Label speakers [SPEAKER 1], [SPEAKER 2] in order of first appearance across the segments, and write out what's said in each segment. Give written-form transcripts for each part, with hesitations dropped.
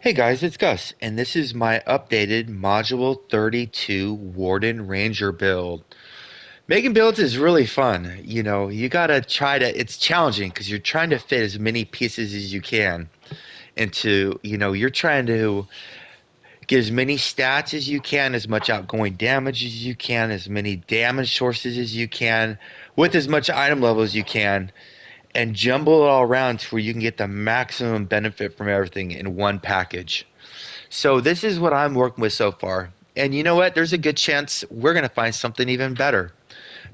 [SPEAKER 1] Hey guys, it's Gus, and this is my updated Module 32 Warden Ranger build. Making builds is really fun. You gotta try to, it's challenging because you're trying to fit as many pieces as you can into, you're trying to get as many stats as you can, as much outgoing damage as you can, as many damage sources as you can, with as much item level as you can, and jumble it all around to where you can get the maximum benefit from everything in one package. So this is what I'm working with so far. And you know what? There's a good chance we're going to find something even better.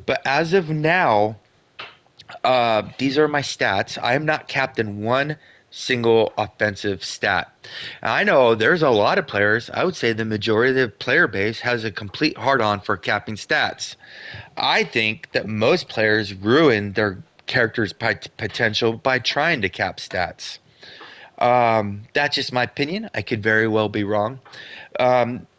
[SPEAKER 1] But as of now, these are my stats. I am not capped in one single offensive stat. I know there's a lot of players. I would say the majority of the player base has a complete hard-on for capping stats. I think that most players ruin their character's potential by trying to cap stats. That's just my opinion. I could very well be wrong.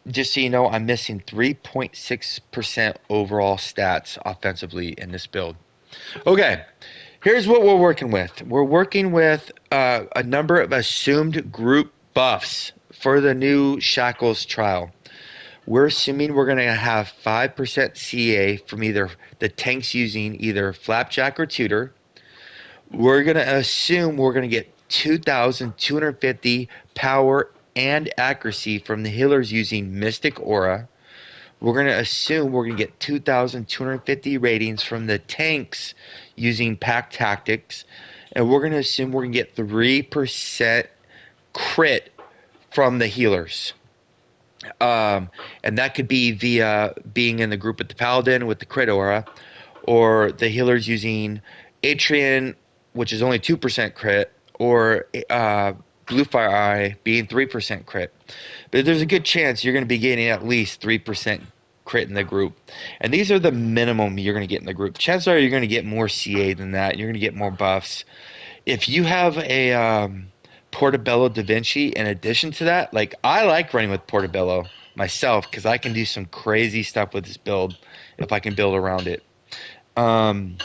[SPEAKER 1] Just so you know, I'm missing 3.6% overall stats offensively in this build. Okay, here's what we're working with. We're working with a number of assumed group buffs for the new Shackles trial. We're assuming we're going to have 5% CA from either the tanks using either Flapjack or Tutor. We're going to assume we're going to get 2,250 power and accuracy from the healers using Mystic Aura. We're going to assume we're going to get 2,250 ratings from the tanks using Pack Tactics. And we're going to assume we're going to get 3% crit from the healers. And that could be via being in the group with the Paladin with the crit aura, or the healers using Atrian, which is only 2% crit, or Blue Fire Eye being 3% crit. But there's a good chance you're going to be getting at least 3% crit in the group. And these are the minimum you're going to get in the group. Chances are you're going to get more CA than that. You're going to get more buffs. If you have a Portobello Da Vinci in addition to that, like I like running with Portobello myself because I can do some crazy stuff with this build if I can build around it. Um,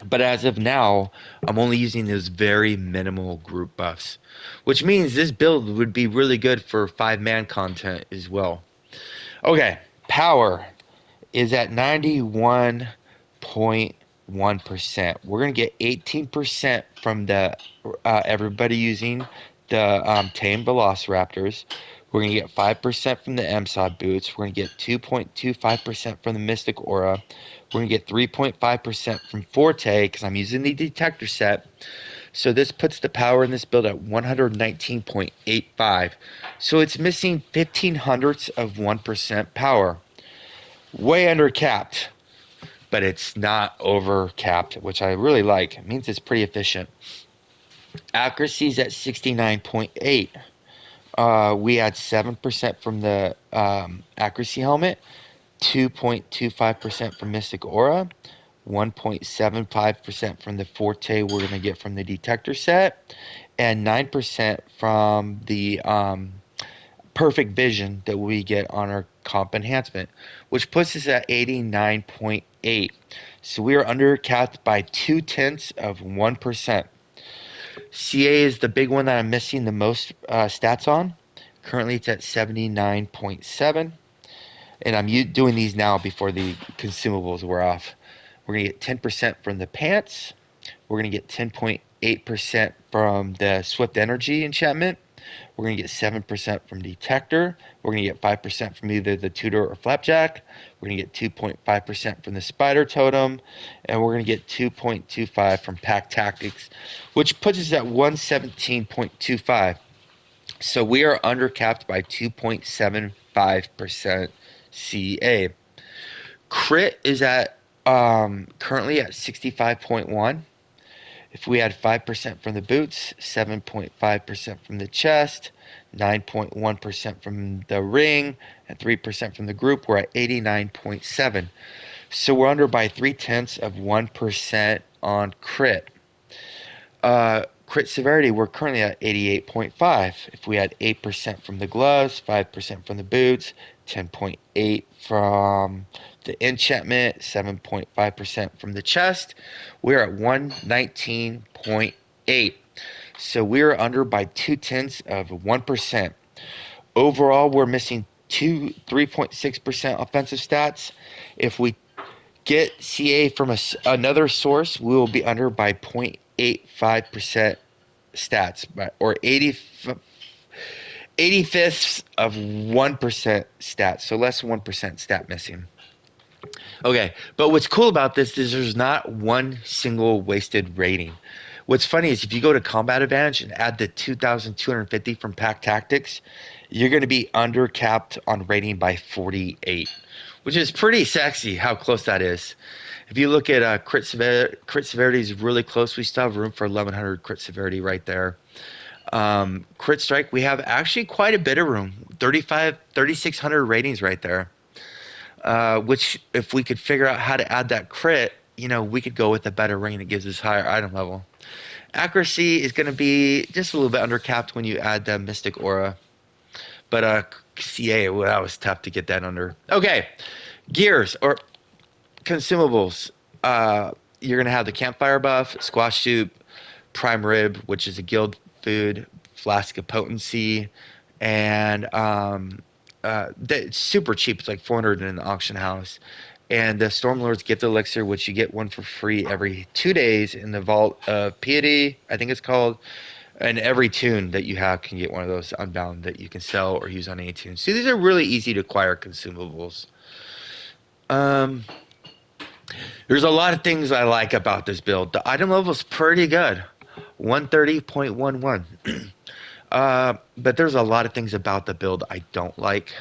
[SPEAKER 1] but as of now, I'm only using those very minimal group buffs, which means this build would be really good for 5-man content as well. Okay, power is at 91.1%. We're going to get 18% from the everybody using the tame velociraptors. We're going to get 5% from the MSOD boots. We're going to get 2.25% from the Mystic Aura. We're going to get 3.5% from Forte because I'm using the Detector set. So this puts the power in this build at 119.85. So it's missing 15 hundredths of 1% power. Way under capped, but it's not over capped, which I really like. It means it's pretty efficient. Accuracy is at 69.8. We add 7% from the accuracy helmet, 2.25% from Mystic Aura, 1.75% from the Forte we're going to get from the Detector set, and 9% from the perfect vision that we get on our comp enhancement, which puts us at 89.8. So we are under capped by 2/10 of 1%. CA is the big one that I'm missing the most stats on. Currently it's at 79.7. And I'm doing these now before the consumables wear off. We're going to get 10% from the pants. We're going to get 10.8% from the Swift Energy enchantment. We're going to get 7% from Detector. We're going to get 5% from either the Tutor or Flapjack. We're going to get 2.5% from the Spider Totem. And we're going to get 2.25 from Pack Tactics, which puts us at 117.25. So we are undercapped by 2.75% CA. Crit is at currently at 65.1. If we add 5% from the boots, 7.5% from the chest, 9.1% from the ring, and 3% from the group, we're at 89.7. So we're under by 3/10 of 1% on crit. Crit severity, we're currently at 88.5. If we add 8% from the gloves, 5% from the boots, 10.8 from the enchantment, 7.5% from the chest, we're at 119.8. So we're under by 0.2%. Overall, we're missing 3.6% offensive stats. If we get CA from another source, we will be under by 0.85% stats, or 85ths of 1% stats. So less than 1% stat missing. Okay, but what's cool about this is there's not one single wasted rating. What's funny is if you go to Combat Advantage and add the 2,250 from Pack Tactics, you're going to be under capped on rating by 48, which is pretty sexy how close that is. If you look at crit severity is really close. We still have room for 1,100 crit severity right there. Crit strike, we have actually quite a bit of room. 3,600 ratings right there. Which if we could figure out how to add that crit, we could go with a better ring that gives us higher item level. Accuracy is going to be just a little bit undercapped when you add the Mystic Aura. But CA, well, that was tough to get that under. Okay, gears or consumables. You're going to have the campfire buff, squash soup, prime rib, which is a guild food, flask of potency, and it's super cheap. It's like 400 in the auction house. And the Stormlord's Gift Elixir, which you get one for free every 2 days in the Vault of Piety, I think it's called. And every tune that you have can get one of those unbound that you can sell or use on any tune. So these are really easy to acquire consumables. There's a lot of things I like about this build. The item level is pretty good, 130.11. But there's a lot of things about the build I don't like.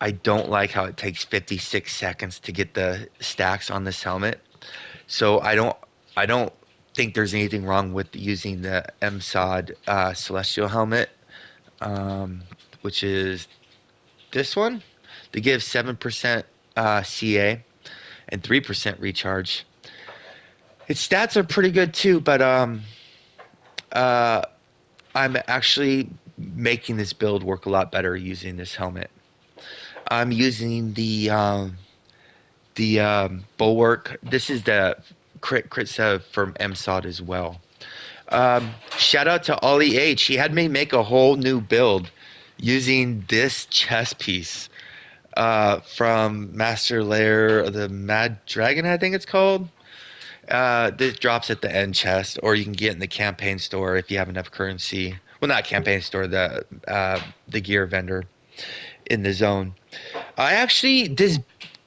[SPEAKER 1] I don't like how it takes 56 seconds to get the stacks on this helmet. So I don't think there's anything wrong with using the MSOD Celestial helmet, which is this one. They give 7% CA and 3% recharge. Its stats are pretty good too, but uh, I'm actually making this build work a lot better using this helmet. I'm using the bulwark. This is the crit save from MSOD as well. Shout out to Ollie H. He had me make a whole new build using this chest piece from Master Lair of the Mad Dragon, I think it's called. This drops at the end chest, or you can get in the campaign store if you have enough currency. Well, not campaign store, the gear vendor in the zone. I actually this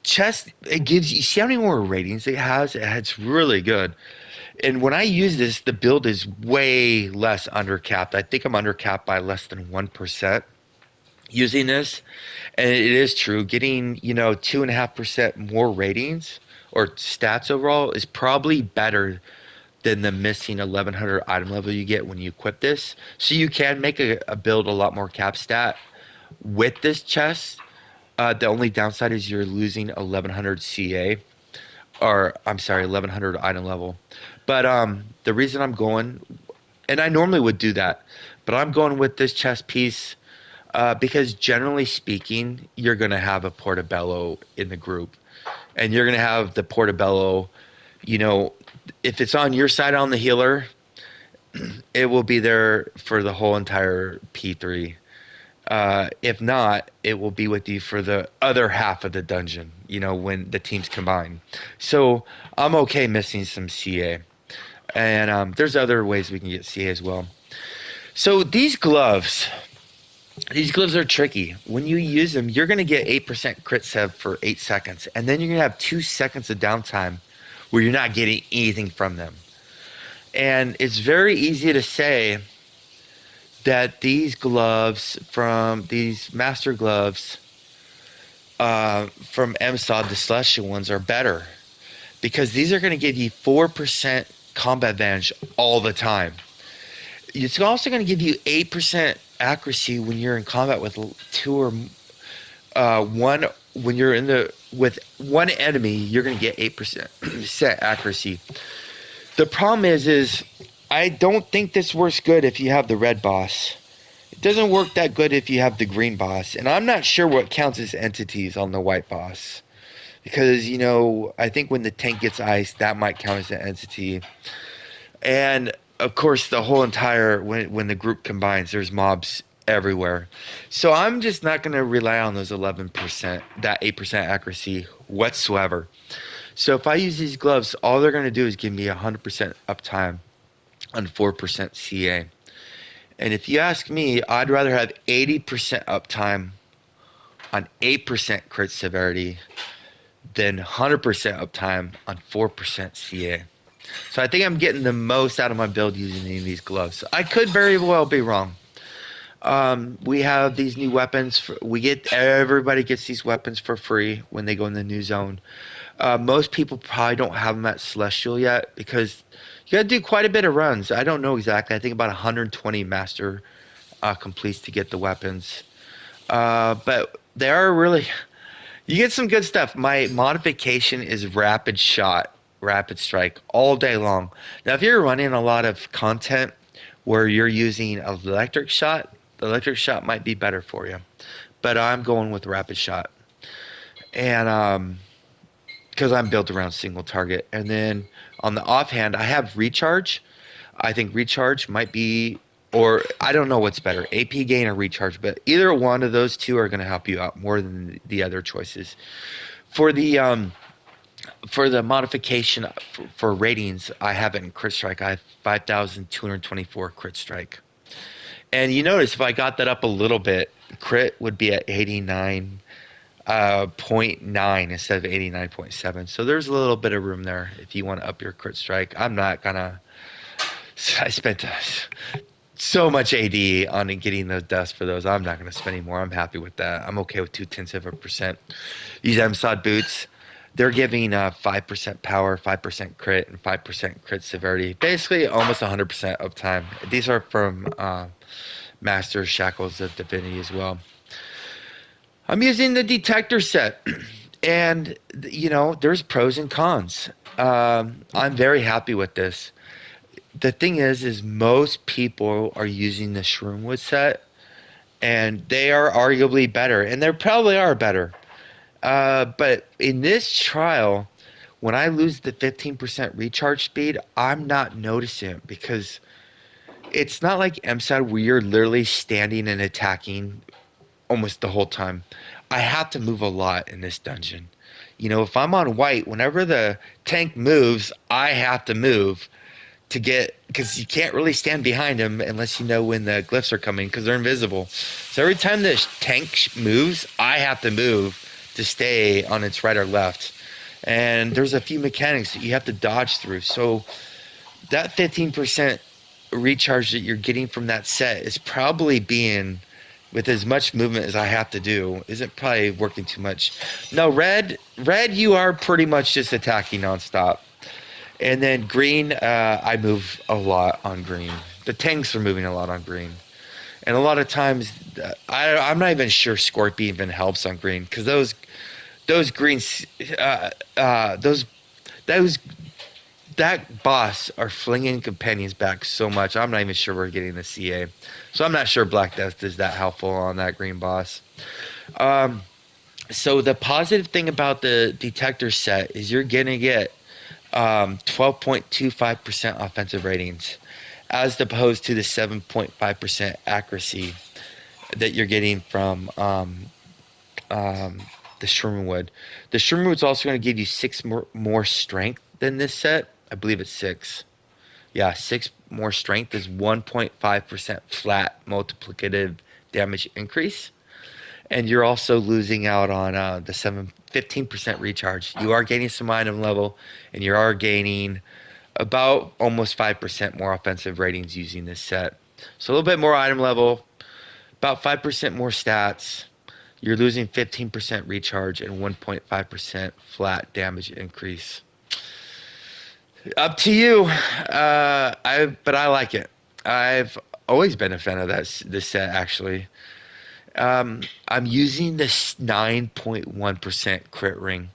[SPEAKER 1] chest it gives you see how many more ratings it has? It's really good. And when I use this, the build is way less undercapped. I think I'm undercapped by less than 1% using this. And it is true. Getting, 2.5% more ratings or stats overall is probably better than the missing 1,100 item level you get when you equip this. So you can make a build a lot more cap stat with this chest. The only downside is you're losing 1,100 CA, or I'm sorry, 1,100 item level. But the reason I'm going, and I normally would do that, but I'm going with this chest piece because generally speaking, you're going to have a portobello in the group, and you're going to have the portobello. If it's on your side on the healer, it will be there for the whole entire P3. If not, it will be with you for the other half of the dungeon, when the teams combine. So I'm okay missing some CA. And there's other ways we can get CA as well. So these gloves are tricky. When you use them, you're going to get 8% crit sev for 8 seconds. And then you're going to have 2 seconds of downtime where you're not getting anything from them. And it's very easy to say that these master gloves from MSOD, the celestial ones, are better because these are going to give you 4% combat advantage all the time. It's also going to give you 8% accuracy when you're in combat with two or one. When you're with one enemy, you're going to get 8% accuracy. The problem is I don't think this works good if you have the red boss. It doesn't work that good if you have the green boss, and I'm not sure what counts as entities on the white boss. Because, I think when the tank gets iced, that might count as an entity. And of course, the whole entire when the group combines, there's mobs everywhere. So I'm just not going to rely on those 11%, that 8% accuracy whatsoever. So if I use these gloves, all they're going to do is give me 100% uptime on 4% CA. And if you ask me, I'd rather have 80% uptime on 8% crit severity than 100% uptime on 4% CA. So I think I'm getting the most out of my build using these gloves. I could very well be wrong. We have these new weapons. Everybody gets these weapons for free when they go in the new zone. Most people probably don't have them at Celestial yet because you got to do quite a bit of runs. I don't know exactly. I think about 120 master completes to get the weapons. But they are really, you get some good stuff. My modification is rapid shot, rapid strike all day long. Now, if you're running a lot of content where you're using electric shot, the electric shot might be better for you. But I'm going with rapid shot. And because I'm built around single target. And then on the offhand, I have recharge. I think recharge might be, or I don't know what's better, AP gain or recharge, but either one of those two are going to help you out more than the other choices. For the modification for ratings, I have it in crit strike. I have 5,224 crit strike. And you notice if I got that up a little bit, crit would be at 89 .9 instead of 89.7. So there's a little bit of room there if you want to up your crit strike. I'm not gonna. I spent so much AD on getting the dust for those. I'm not gonna spend any more. I'm happy with that. I'm okay with 0.2%. These MSOD boots, they're giving 5% power, 5% crit, and 5% crit severity. Basically, almost 100% uptime. These are from Master Shackles of Divinity as well. I'm using the Detector set, and there's pros and cons. I'm very happy with this. The thing is most people are using the Shroomwood set, and they are arguably better, and they probably are better. But in this trial, when I lose the 15% recharge speed, I'm not noticing it because it's not like MSAD where you're literally standing and attacking almost the whole time. I have to move a lot in this dungeon. If I'm on white, whenever the tank moves, I have to move to get, because you can't really stand behind him unless you know when the glyphs are coming because they're invisible. So every time the tank moves, I have to move to stay on its right or left. And there's a few mechanics that you have to dodge through. So that 15% recharge that you're getting from that set is probably being, with as much movement as I have to do, isn't probably working too much. No, red, you are pretty much just attacking nonstop. And then green, I move a lot on green. The tanks are moving a lot on green. And a lot of times, I'm not even sure Scorpion even helps on green because those greens, those that boss are flinging companions back so much. I'm not even sure we're getting the CA. So I'm not sure Black Death is that helpful on that green boss. So the positive thing about the Detector set is you're going to get 12.25% offensive ratings as opposed to the 7.5% accuracy that you're getting from the Shermanwood. The Shermanwood's also going to give you six more strength than this set. I believe it's six. Yeah, six more strength is 1.5% flat multiplicative damage increase. And you're also losing out on the 15% recharge. You are gaining some item level, and you are gaining about almost 5% more offensive ratings using this set. So a little bit more item level, about 5% more stats. You're losing 15% recharge and 1.5% flat damage increase. Up to you. But I like it. I've always been a fan of this set actually. I'm using this 9.1% crit ring,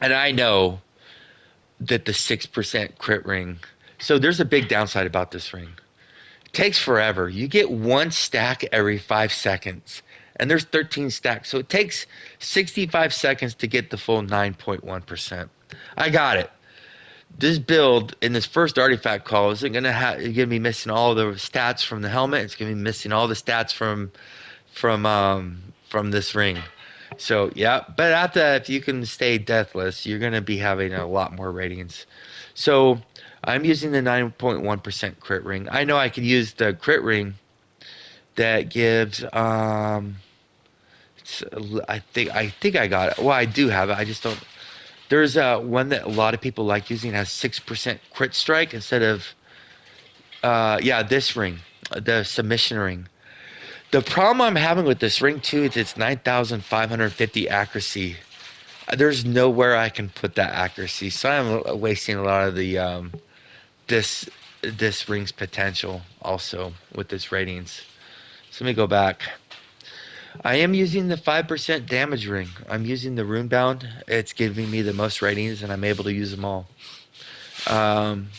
[SPEAKER 1] and I know that the 6% crit ring. So there's a big downside about this ring. It takes forever. You get one stack every 5 seconds, and there's 13 stacks, so it takes 65 seconds to get the full 9.1%. I got it. This build in this first artifact call isn't gonna be missing all the stats from the helmet. It's gonna be missing all the stats from this ring. So yeah, but after that, if you can stay deathless, you're gonna be having a lot more ratings. So I'm using the 9.1% crit ring. I know I could use the crit ring that gives it's, I think I got it. Well, I do have it. I just don't. There's one that a lot of people like using, has 6% crit strike instead of yeah, this ring, the submission ring. The problem I'm having with this ring too is it's 9,550 accuracy. There's nowhere I can put that accuracy, so I'm wasting a lot of the this this ring's potential also with this ratings. So let me go back. I am using the 5% damage ring. I'm using the rune bound. It's giving me the most ratings, and I'm able to use them all. Um,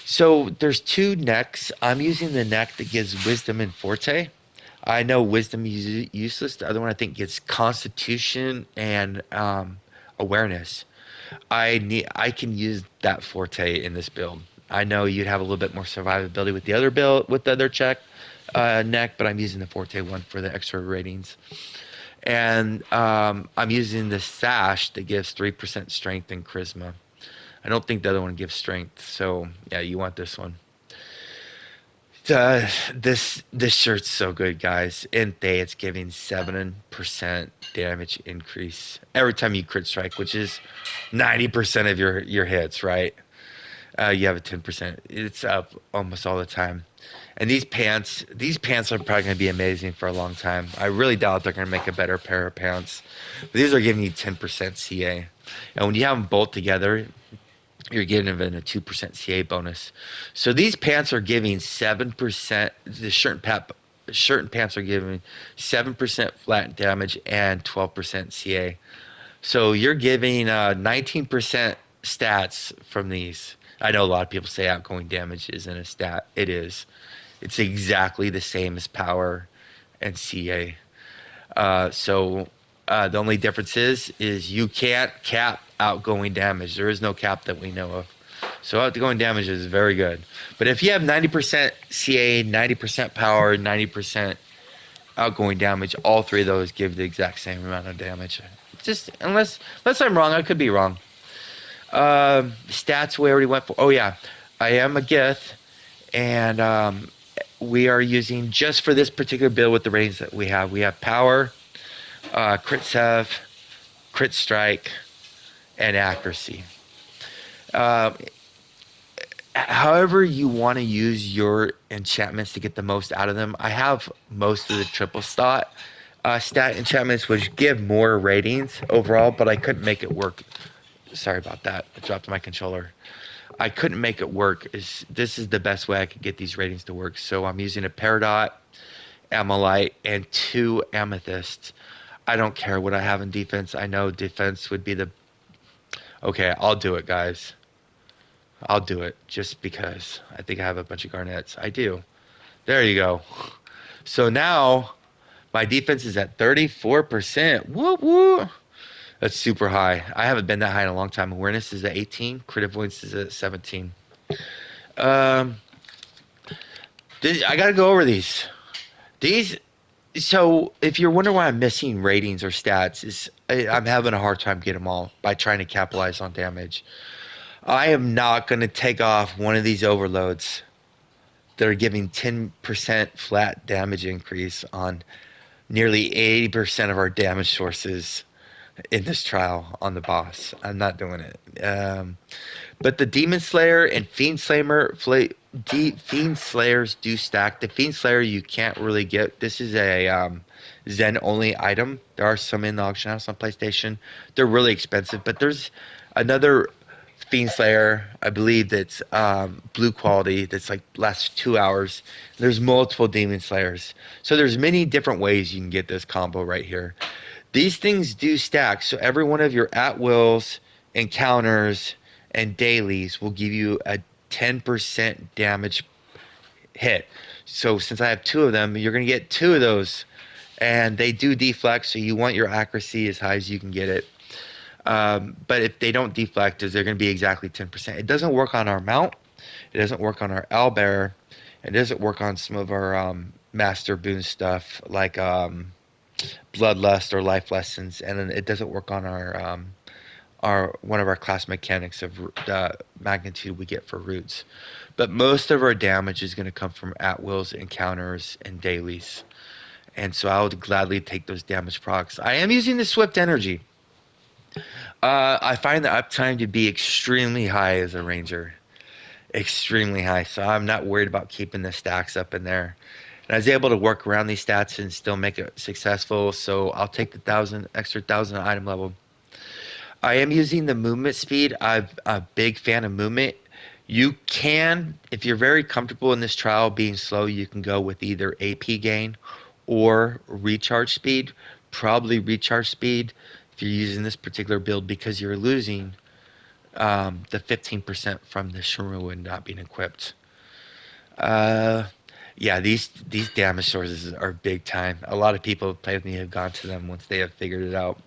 [SPEAKER 1] so there's two necks. I'm using the neck that gives wisdom and forte. I know wisdom is useless. The other one I think gets constitution and awareness. I can use that forte in this build. I know you'd have a little bit more survivability with the other build with the other check neck, but I'm using the forte one for the extra ratings. And I'm using the sash that gives 3% strength and charisma. I don't think the other one gives strength, so yeah, you want this one. This shirt's so good, guys. In Thay, it's giving 7% damage increase every time you crit strike, which is 90% of your hits, right? You have a 10%. It's up almost all the time. And these pants are probably going to be amazing for a long time. I really doubt they're going to make a better pair of pants. But these are giving you 10% CA. And when you have them both together, you're giving them a 2% CA bonus. So these pants are giving 7%. The shirt and pants are giving 7% flat damage and 12% CA. So you're giving 19% stats from these. I know a lot of people say outgoing damage isn't a stat. It is. It's exactly the same as power and CA. The only difference is you can't cap outgoing damage. There is no cap that we know of. So outgoing damage is very good. But if you have 90% CA, 90% power, 90% outgoing damage, all three of those give the exact same amount of damage. Just unless I'm wrong, I could be wrong. Stats we already went for. Oh yeah, I am a Gith, and we are using just for this particular build with the ratings that we have. We have power, crit sev, crit strike, and accuracy. Uh, However you want to use your enchantments to get the most out of them. I have most of the triple stat enchantments, which give more ratings overall, but I couldn't make it work. Sorry about that. I dropped my controller. I couldn't make it work. This is the best way I could get these ratings to work. So I'm using a Peridot, Amalite, and two Amethysts. I don't care what I have in defense. I know defense would be the okay. I'll do it, guys. I'll do it just because I think I have a bunch of garnets. I do. There you go. So now my defense is at 34%. Woo woo. That's super high. I haven't been that high in a long time. Awareness is at 18. Crit avoidance is at 17. Um, I gotta go over these. These. So if you're wondering why I'm missing ratings or stats, I'm having a hard time getting them all by trying to capitalize on damage. I am not going to take off one of these overloads that are giving 10% flat damage increase on nearly 80% of our damage sources in this trial on the boss. I'm not doing it. But the Demon Slayer and Fiend Slayers do stack. The Fiend Slayer you can't really get. This is a Zen only item. There are some in the auction house on PlayStation. They're really expensive, but there's another Fiend Slayer, I believe that's blue quality. That's like lasts 2 hours. There's multiple Demon Slayers, so there's many different ways you can get this combo right here. These things do stack, so every one of your at wills, encounters, and dailies will give you a 10% damage hit. So since I have two of them, you're gonna get two of those, and they do deflect. So you want your accuracy as high as you can get it. But if they don't deflect, they're going to be exactly 10%. It doesn't work on our mount. It doesn't work on our owlbear. It doesn't work on some of our master boon stuff like bloodlust or life lessons, and then it doesn't work on our one of our class mechanics of the magnitude we get for roots. But most of our damage is going to come from at wills, encounters, and dailies. And so I would gladly take those damage procs. I am using the Swift Energy. I find the uptime to be extremely high as a ranger, extremely high. So I'm not worried about keeping the stacks up in there. And I was able to work around these stats and still make it successful. So I'll take the extra 1,000 item level. I am using the movement speed. I'm a big fan of movement. You can, if you're very comfortable in this trial being slow, you can go with either AP gain or recharge speed. Probably recharge speed if you're using this particular build because you're losing the 15% from the Shrew not being equipped. Uh, yeah, these damage sources are big time. A lot of people who play with me have gone to them once they have figured it out.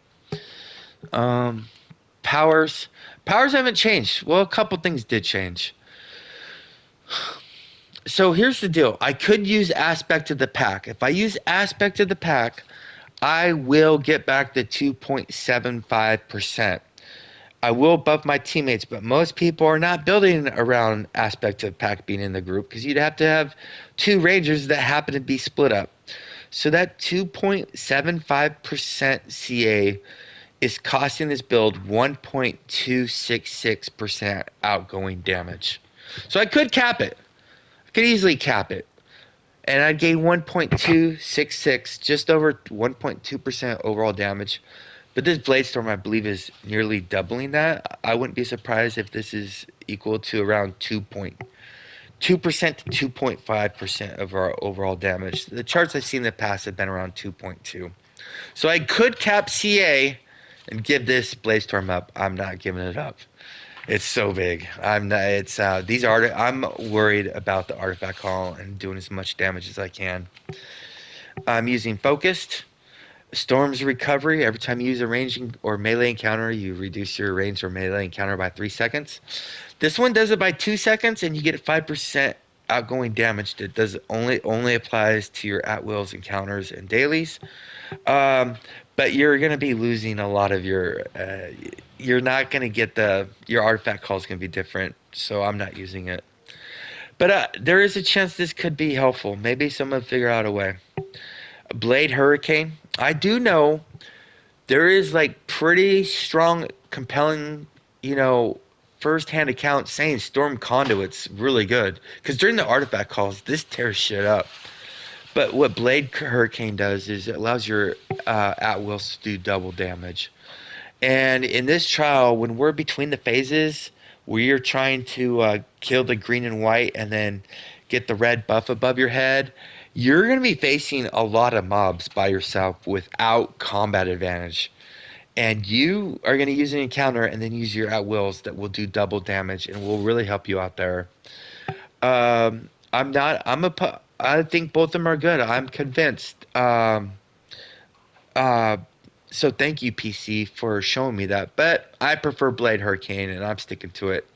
[SPEAKER 1] Um, powers, powers haven't changed. Well, a couple things did change. So here's the deal. I could use aspect of the pack. If I use aspect of the pack, I will get back the 2.75%. I will buff my teammates, but most people are not building around aspect of pack being in the group because you'd have to have two rangers that happen to be split up. So that 2.75% CA is costing this build 1.266% outgoing damage. So I could cap it. I could easily cap it. And I'd gain 1.266, just over 1.2% overall damage. But this Blade Storm, I believe, is nearly doubling that. I wouldn't be surprised if this is equal to around 2.2% to 2.5% of our overall damage. The charts I've seen in the past have been around 2.2. So I could cap CA and give this Blade Storm up. I'm not giving it up. It's so big. I'm not. It's these art. I'm worried about the artifact call and doing as much damage as I can. I'm using focused. Storm's recovery. Every time you use a ranging or melee encounter, you reduce your range or melee encounter by 3 seconds. This one does it by 2 seconds, and you get 5% outgoing damage. That does only applies to your at wills encounters and dailies. Um, but you're gonna be losing a lot of your. You're not gonna get your artifact call is gonna be different. So I'm not using it. But there is a chance this could be helpful. Maybe someone figure out a way. Blade Hurricane. I do know there is like pretty strong, compelling, you know, first-hand accounts saying Storm Conduit's really good because during the artifact calls, this tears shit up. But what Blade Hurricane does is it allows your at wills to do double damage. And in this trial, when we're between the phases, where you're trying to kill the green and white and then get the red buff above your head, you're going to be facing a lot of mobs by yourself without combat advantage. And you are going to use an encounter and then use your at wills that will do double damage and will really help you out there. I'm not. I think both of them are good. I'm convinced. Uh, so thank you, PC, for showing me that. But I prefer Blade Hurricane, and I'm sticking to it.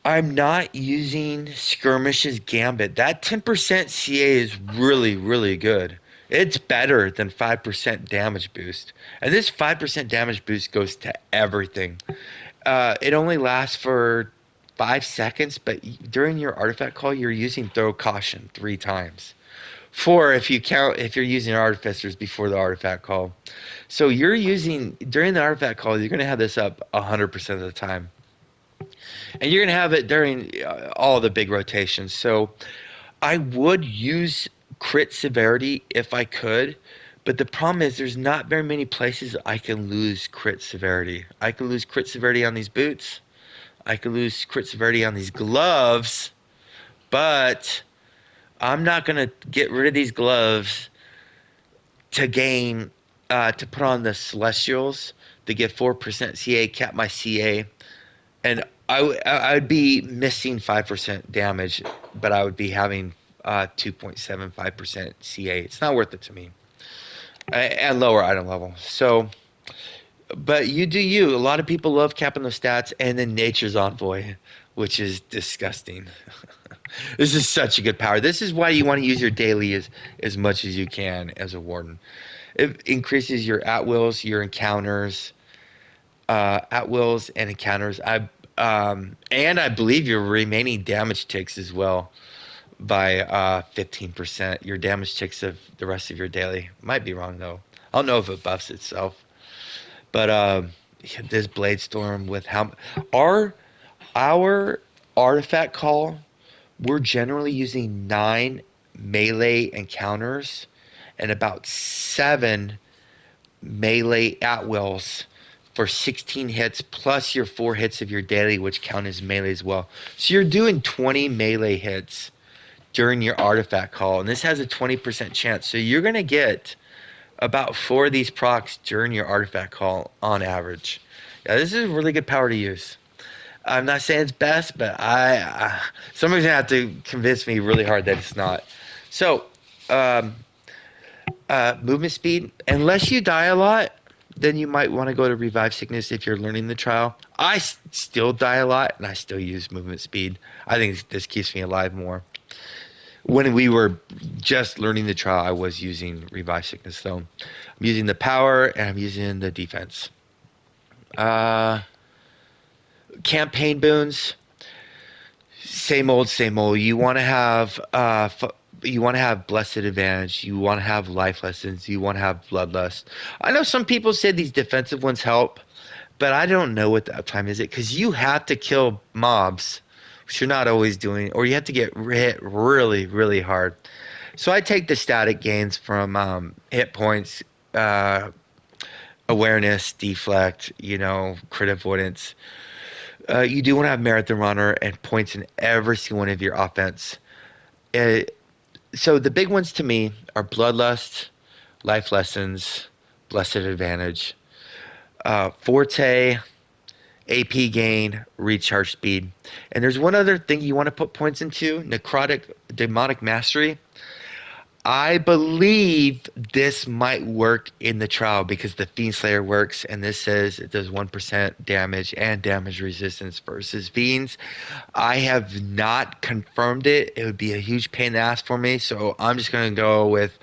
[SPEAKER 1] I'm not using Skirmish's Gambit. That 10% CA is really, really good. It's better than 5% damage boost. And this 5% damage boost goes to everything. It only lasts for 5 seconds, but during your artifact call, you're using Throw Caution 3 times. Four if you're using artificers before the artifact call. So you're using during the artifact call, you're gonna have this up 100% of the time, and you're gonna have it during all the big rotations. So I would use crit severity if I could, but the problem is there's not very many places I can lose crit severity. I can lose crit severity on these boots. I could lose crit severity on these gloves, but I'm not gonna get rid of these gloves to gain to put on the Celestials to get 4% CA, cap my CA, and I'd be missing 5% damage, but I would be having 2.75% CA. It's not worth it to me, and lower item level. So But you do you. A lot of people love capping those stats, and then Nature's Envoy, which is disgusting. This is such a good power. This is why you want to use your daily as much as you can as a warden. It increases your at wills, your encounters, at wills and encounters. And I believe your remaining damage ticks as well by 15%. Your damage ticks of the rest of your daily. Might be wrong though. I don't know if it buffs itself. But this blade storm with how our artifact call, we're generally using 9 melee encounters and about 7 melee at wills for 16 hits plus your 4 hits of your daily, which count as melee as well. So you're doing 20 melee hits during your artifact call, and this has a 20% chance. So you're gonna get about 4 of these procs during your artifact call on average. Yeah, this is a really good power to use. I'm not saying it's best, but somebody's gonna have to convince me really hard that it's not. So, um, movement speed, unless you die a lot, then you might want to go to revive sickness if you're learning the trial. Still die a lot, and I still use movement speed. I think this keeps me alive more. When we were just learning the trial, I was using revive sickness. So I'm using the power and I'm using the defense. Uh, campaign boons, same old, same old. You want to have blessed advantage. You want to have life lessons. You want to have bloodlust. I know some people say these defensive ones help, but I don't know what the uptime is. It because you have to kill mobs, which you're not always doing, or you have to get hit really, really hard. So I take the static gains from hit points, uh, awareness, deflect, crit avoidance. You do want to have marathon runner and points in every single one of your offense. Uh, so the big ones to me are bloodlust, life lessons, blessed advantage, forte, AP gain, recharge speed. And there's one other thing you want to put points into: necrotic, demonic mastery. I believe this might work in the trial because the Fiend Slayer works, and this says it does 1% damage and damage resistance versus Fiends. I have not confirmed it. It would be a huge pain in the ass for me, so I'm just going to go with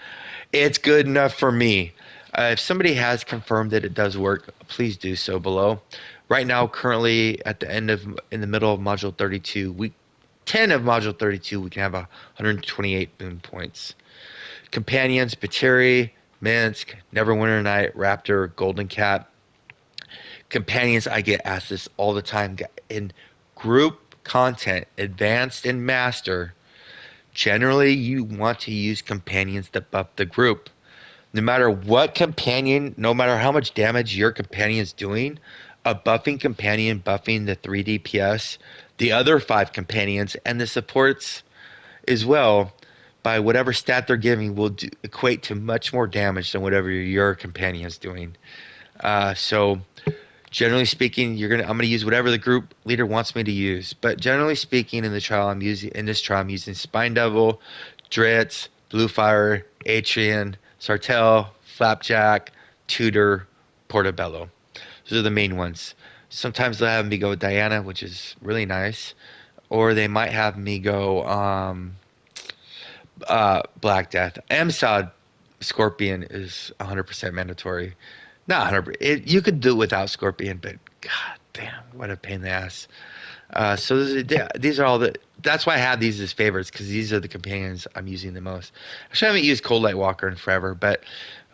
[SPEAKER 1] it's good enough for me. If somebody has confirmed that it does work, please do so below. Right now, currently at the end of in the middle of Module 32, week 10 of Module 32, we can have 128 boon points. Companions, Bateri, Minsk, Neverwinter Night, Raptor, Golden Cat. Companions, I get asked this all the time. In group content, advanced and master, generally you want to use companions that buff the group. No matter what companion, no matter how much damage your companion is doing, a buffing companion buffing the 3 DPS, the other 5 companions, and the supports as well by whatever stat they're giving will equate to much more damage than whatever your companion is doing. So generally speaking, I'm gonna use whatever the group leader wants me to use. But generally speaking, in this trial I'm using Spine Devil, Dritz, Bluefire, Atrian, Sartell, Flapjack, Tudor, Portobello. Those are the main ones. Sometimes they'll have me go with Diana, which is really nice, or they might have me go Black Death. Amsad Scorpion is 100% mandatory. Not 100%. You could do it without Scorpion, but god damn, what a pain in the ass. So these are all the. That's why I have these as favorites because these are the companions I'm using the most. Actually, I haven't used Cold Light Walker in forever, but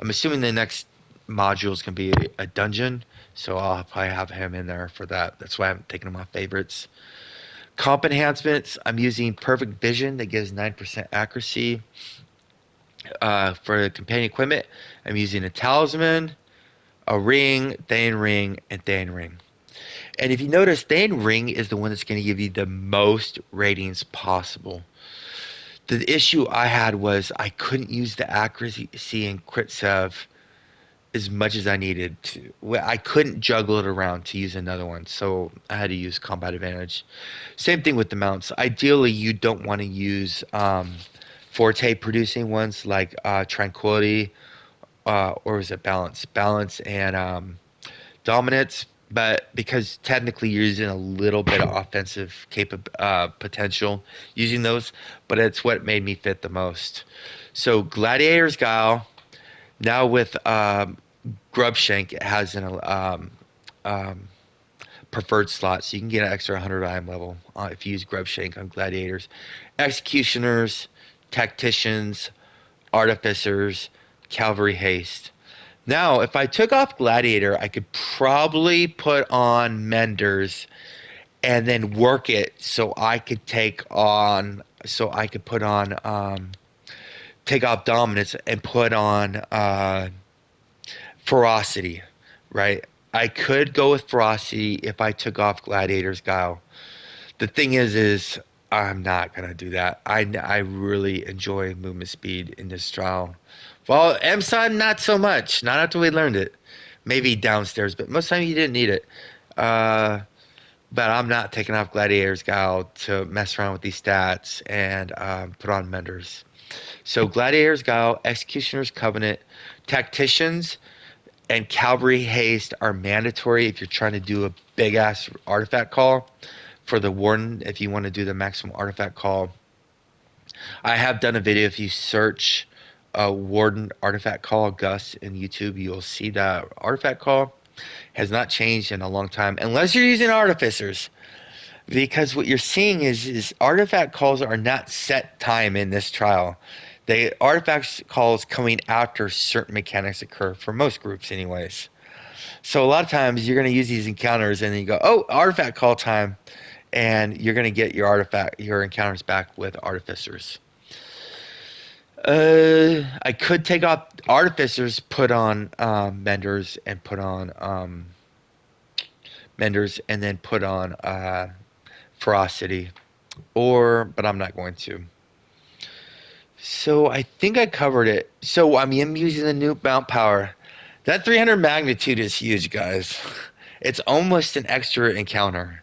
[SPEAKER 1] I'm assuming the next module is gonna be a dungeon, so I'll probably have him in there for that. That's why I haven't taken him off favorites. Comp enhancements. I'm using Perfect Vision that gives 9% accuracy. For companion equipment, I'm using a talisman, a ring, Thane ring, and Thane ring. And if you notice, Thane ring is the one that's going to give you the most ratings possible. The issue I had was I couldn't use the accuracy and crit sev as much as I needed to. I couldn't juggle it around to use another one, so I had to use combat advantage. Same thing with the mounts. Ideally, you don't want to use forte producing ones like tranquility or was it balance and dominance, but because technically you're using a little bit of offensive potential using those, but it's what made me fit the most. So Gladiator's Guile now with Grubshank, it has an um, preferred slot, so you can get an extra 100 item level if you use Grubshank on Gladiators. Executioners, Tacticians, Artificers, Cavalry Haste. Now, if I took off Gladiator, I could probably put on Menders and then work it so I could put on, take off Dominance and put on Ferocity, right? I could go with Ferocity if I took off Gladiator's Guile. The thing is I'm not gonna do that. I really enjoy movement speed in this trial. Well, MSON not so much. Not after we learned it. Maybe downstairs, but most of the time you didn't need it. Uh, but I'm not taking off Gladiator's Guile to mess around with these stats and put on Menders. So Gladiator's Guile, Executioner's Covenant, Tacticians, and Cavalry Haste are mandatory if you're trying to do a big ass artifact call for the Warden. If you want to do the maximum artifact call, I have done a video. If you search Warden artifact call Gus in YouTube, you'll see that artifact call has not changed in a long time, unless you're using artificers. Because what you're seeing is artifact calls are not set time in this trial. The artifact calls coming after certain mechanics occur for most groups, anyways. So a lot of times you're going to use these encounters, and then you go, "Oh, artifact call time," and you're going to get your encounters back with artificers. I could take off artificers, put on menders, and put on menders, and then put on ferocity, but I'm not going to. So I think I covered it. So I mean, I'm using the new mount power. That 300 magnitude is huge, guys. It's almost an extra encounter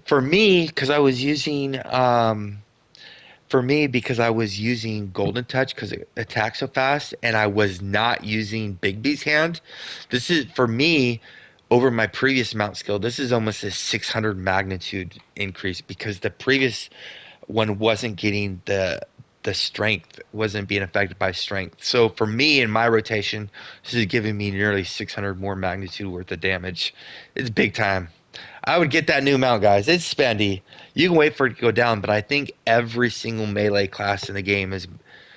[SPEAKER 1] for me because I was using Golden Touch because it attacks so fast, and I was not using Big B's hand. This is for me over my previous mount skill. This is almost a 600 magnitude increase because the previous one wasn't getting the strength, wasn't being affected by strength. So for me in my rotation, this is giving me nearly 600 more magnitude worth of damage. It's big time. I would get that new mount, guys. It's spendy. You can wait for it to go down, but I think every single melee class in the game is.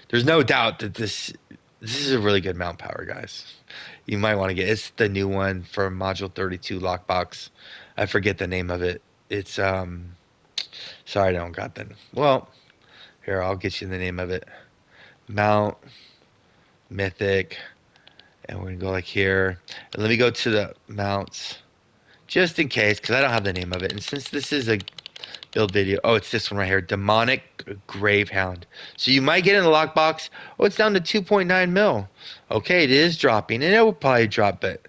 [SPEAKER 1] There's no doubt that this is a really good mount power, guys. You might want to get. It's the new one for Module 32 lockbox. I forget the name of it. It's Sorry, I don't got that. Well, here I'll get you the name of it. Mount Mythic, and we're gonna go like here. And let me go to the mounts just in case, because I don't have the name of it. And since this is a build video, oh, it's this one right here, Demonic Gravehound. So you might get in the lockbox. Oh, it's down to 2.9 mil. Okay, it is dropping, and it will probably drop, but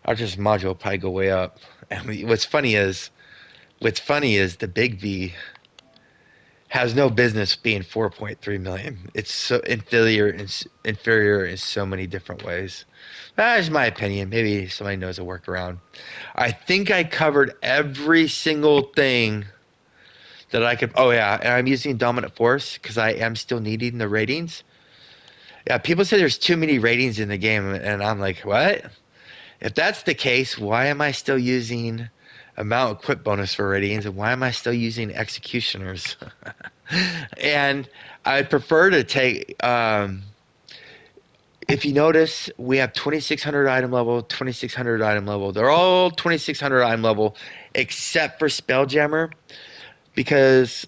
[SPEAKER 1] our just module will probably go way up. And what's funny is the big V has no business being 4.3 million. It's so inferior in so many different ways. That's my opinion. Maybe somebody knows a workaround. I think I covered every single thing that I could. Oh yeah, and I'm using Dominant Force because I am still needing the ratings. Yeah, people say there's too many ratings in the game, and I'm like, what? If that's the case, why am I still using amount equip bonus for ratings, and why am I still using executioners? And I prefer to take. If you notice, we have 2600 item level, 2600 item level. They're all 2600 item level, except for Spelljammer, because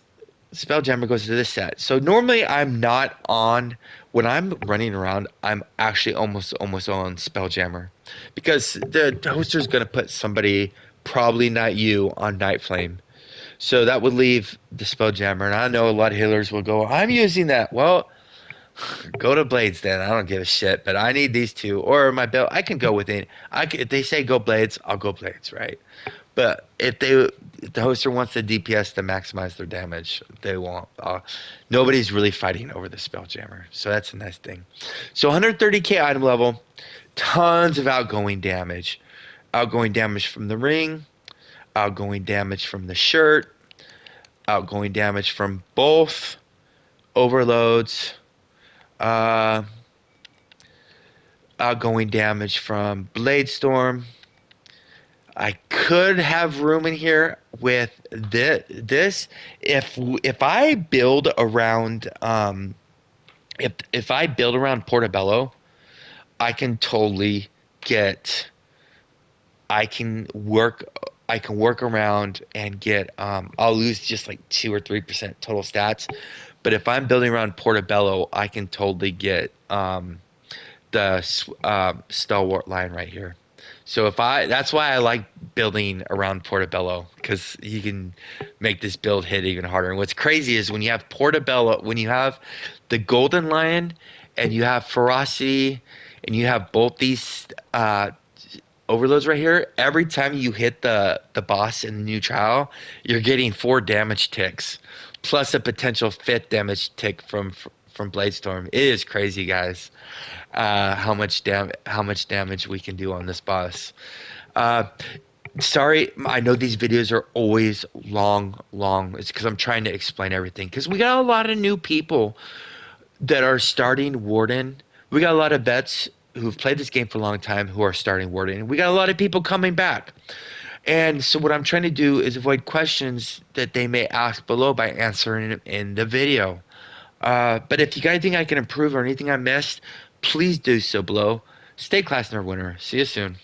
[SPEAKER 1] Spelljammer goes to this set. So normally I'm not on when I'm running around. I'm actually almost on Spelljammer because the hoster's going to put somebody, probably not you, on Night Flame. So that would leave the Spelljammer, and I know a lot of healers will go, "I'm using that." Well, go to Blades then. I don't give a shit, but I need these two or my belt. I can go with it. If they say go Blades, I'll go Blades, right? But if the hoster wants the DPS to maximize their damage, they won't. Nobody's really fighting over the Spelljammer, so that's a nice thing. So 130k item level, tons of outgoing damage. outgoing damage from the ring, outgoing damage from the shirt, outgoing damage from both overloads, uh, outgoing damage from blade storm. I could have room in here with this if I build around if I build around Portobello, I can totally get I can work around and get I'll lose just like 2 or 3% total stats. But if I'm building around Portobello, I can totally get the stalwart line right here. So if I that's why I like building around Portobello because you can make this build hit even harder. And what's crazy is when you have Portobello, when you have the Golden Lion and you have Ferocity and you have both these overloads right here, every time you hit the boss in the new trial, you're getting 4 damage ticks plus a potential fifth damage tick from Bladestorm. It is crazy, guys. How much damage we can do on this boss. Uh, Sorry, I know these videos are always long. It's because I'm trying to explain everything. Because we got a lot of new people that are starting Warden. We got a lot of vets who've played this game for a long time who are starting Warden. We got a lot of people coming back. And so what I'm trying to do is avoid questions that they may ask below by answering it in the video. But if you got anything I can improve or anything I missed, please do so below. Stay class, Neverwinter. See you soon.